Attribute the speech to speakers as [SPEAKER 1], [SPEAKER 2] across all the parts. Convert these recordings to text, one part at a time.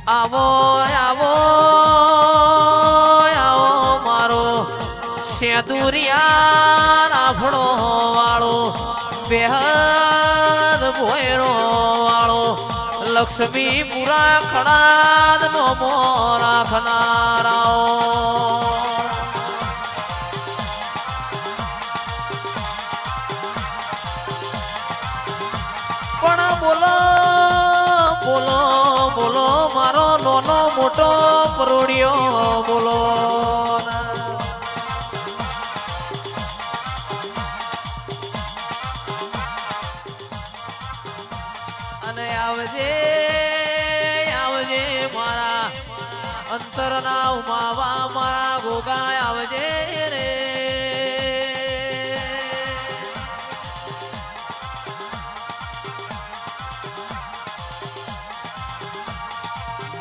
[SPEAKER 1] આવો આવો આવો મારો સેદુરિયા રાફડો વાળો બેહદ ભોયરો વાળો લક્ષ્મી પુરા ખડાદ નો રાખનારાઓ પણ બોલો બોલો બોલો મારો નાનો મોટો પરોડિયો બોલો અને આવજે આવજે મારા અંતરના ઉમાવા મારા ગોગા આવજે રે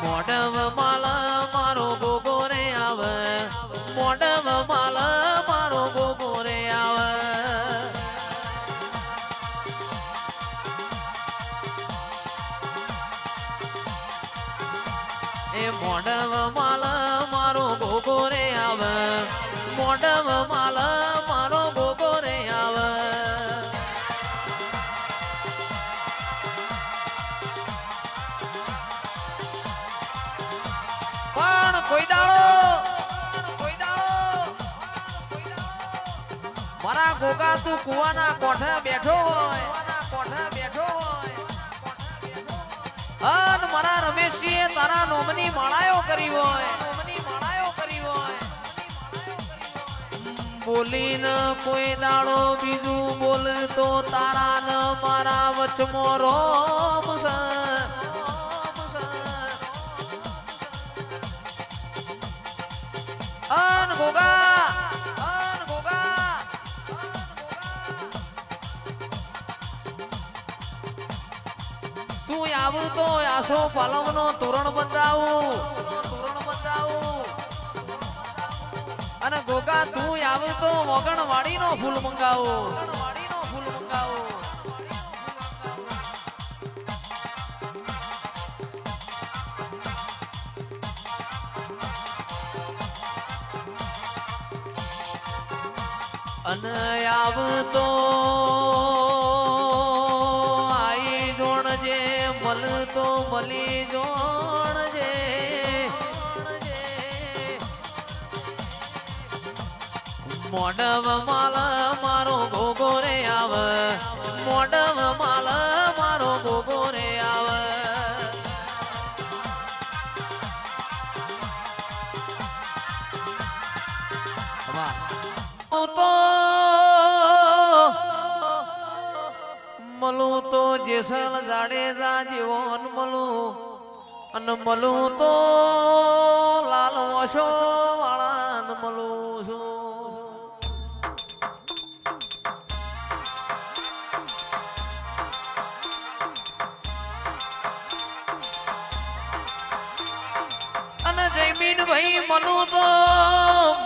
[SPEAKER 1] મોડવ માલ મારો ગોગો રે આવે મોડવ માલ મારો ગોગો રે આવે એ મોડવ માલ મારો ગોગો રે આવે મોડવ માલ મારો ગોગો રે આવે પણ કોઈ દાડો મારા ગોગા તું કુવાના કોઠે બેઠો હોય અન મારા રમેશજીએ તારા નોમની માળાયો કરી હોય બોલીને કોઈ દાડો બીજું બોલતો તારા ન મારા વચમો રોમ અન ગોગા તું આવું તો આસો પાલવનો તોરણ બંધાવું અને ગોગા તું આવું તો વગણવાડીનો ફૂલ મંગાવું અને આવતો આઈ જોણજે મળતો મળી જોણજે મોડવ માલ મારો ગોગો રે આવે મોડવ માલ મારો ગોગો રે આવે તો મળું તો જેસલ જાડેજા જીવન મળું અને મળું તો લાલ વશો વાળા મળું છું અને જયમીન ભાઈ મળું તો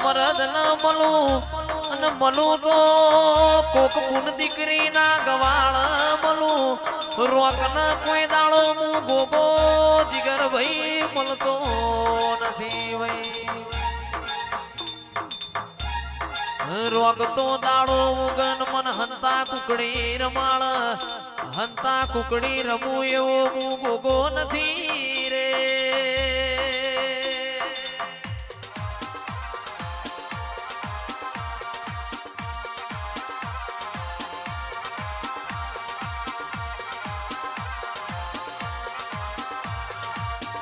[SPEAKER 1] મરદ ન મળું અને મળું તો કોક ગુણ દીકરી ના ગવાળ મળું રોક ન કોઈ દાડો હું ગોગો જીગર ભાઈ મળતો નથી ભાઈ રોગ તો દાડો ઉગન મન હંતા કુકડી રમાળ હંતા કુકડી રમું એવો હું ગોગો નથી રે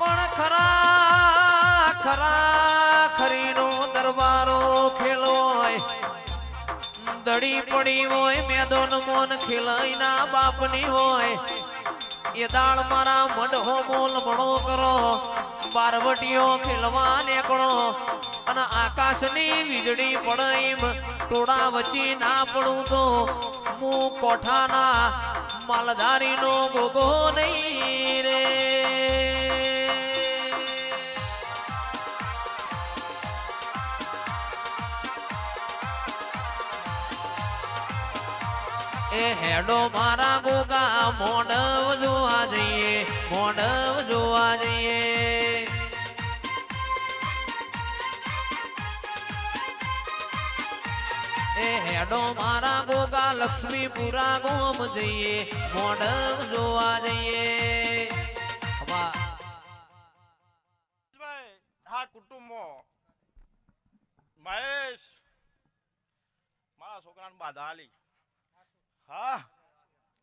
[SPEAKER 1] પણ ખરા ખરા ખરીનો દરબારો ખેલો હોય દડી પડી હોય મેદોન મોન ખેલાઈના બાપની હોય એ દાળ મારા મઢો મોલ મણો કરો બારવટીઓ ખેલવા નીકળો અને આકાશની વીજળી પડાઈમ ટોળા વચ્ચે ના પડું તો હું કોઠાના માલધારીનો ગોગો નહીં રે એ એ હેડો મારા ગોગા મોડવ જોવા જઈએ મોડવ જોવા જઈએ એ હેડો મારા ગોગા લક્ષ્મીપુરા ગોમ જઈએ મોડવ જોવા જઈએ
[SPEAKER 2] હા કુટુંબો મહેશ મારા છોકરાને બાધા આલી હા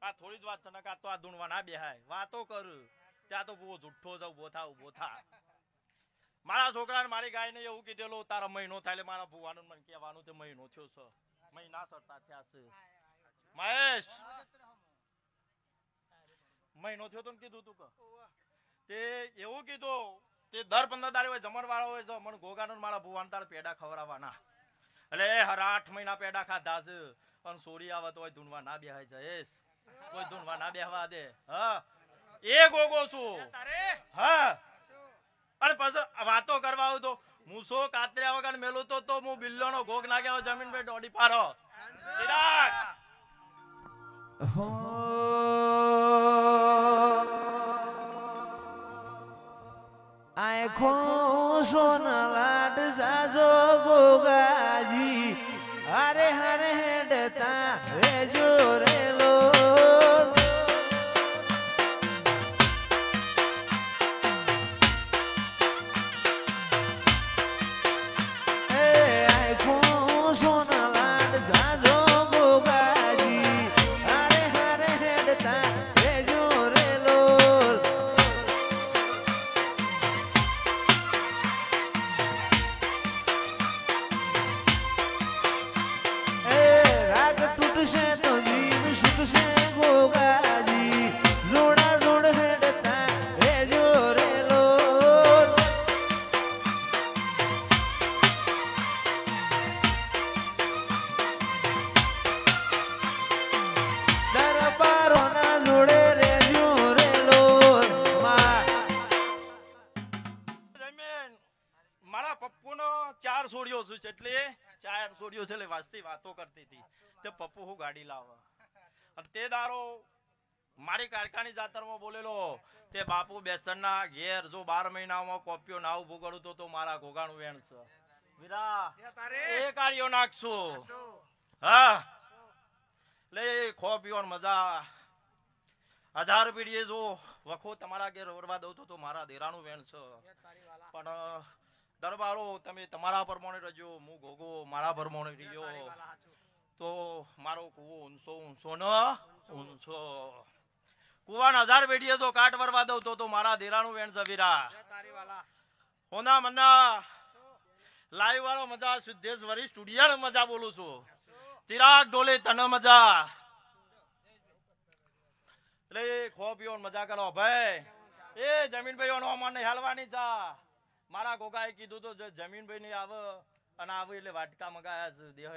[SPEAKER 2] આ થોડી જ વાત છે ને આ તો આ ધૂણવા ના બેહાય વાતો કર ત્યાં તો બહુ જુઠ્ઠો જાવ ઉભો થા મારા છોકરાને મારી ગાયને એવું કીધેલું તારા મહિનો થાય એટલે મારા ભુવાનું મને કહેવાનું તે મહિનો થયો છે મહિના સરતા થયા છે મહેશ મહિનો થયો તો કીધું તું કે તે એવું કીધું તે દર 15 દાડે હોય જમણ વાળો હોય છે મને ગોગાનો મારા ભુવાન તાર પેડા ખવડાવવાના એટલે હર 8 મહિના પેડા ખાધા છે પણ સોરી આવે તો ધૂણવા ના બેહાય જયેશ કોઈ ધૂણવા ના બેહવા દે હા એ ગોગો છું હા અને પછી વાતો કરવા આવું તો મૂસો કાતર્યા વગર મેલું તો હું બિલ્લોનો ઘોગ નાખ્યો જમીન પર દોડી પાડો ચિરાગ
[SPEAKER 3] આખો સોના લાડ સાજો ગોગાજી અરે હરે હેડતા રેજો રેલો આખો સોના લાડ સાજો ગોગાજી અરે હરે હેડતા રેજો રેલો રાગ તૂટશે તો જીવ છૂટશે ગોગાજી જોડા જોડ હેડતા રેજો રેલો દરબારોના જોડે રેજો રેલો
[SPEAKER 2] જમીન મારા પપ્પુનો 4 છોડીઓ છે એટલે 4 છોડીઓ છે એટલે વાસ્તી વાતો કરતી હતી તે પપ્પુ હું ગાડી લાવ અને તે દારો મારી કારખાની જાતરમાં બોલેલો તે બાપુ બેસણના ઘેર જો 12 મહિનામાં કોપીઓ ના ઉભું કરું તો મારા ઘોઘાનું વેણ છે વીરા એ કાર્યો નાખશું હા લે ખો પીવાની મજા 1000 પીડીએ જો વખો તમારા ઘેર ઓરવા દઉં તો મારા દેરાનું વેણ છે પણ દરબારો તમે તમારા પરમાણે રહેજો હું ગોગો મારા પરમાણે રહ્યો તો મારો કુવો ઊંચો ન ઊંચો કુવાના 1000 પેઢીએ જો કાટ વરવા દઉં તો મારા દેરાનું વેણ છે વીરા હોના મન્ના લાઈવ વાળો મજા સિદ્ધેશ વરી સ્ટુડિયો મજા બોલું છું ચિરાગ ડોલે તને મજા એટલે ખો પીઓ મજા કરો ભાઈ એ જમીનભાઈ નો મને હાલવાની ચા મારા ગોગાએ કીધું તો જમીનભાઈ ની આવે અને આવે એટલે વાટકા મગાયા છે દેહ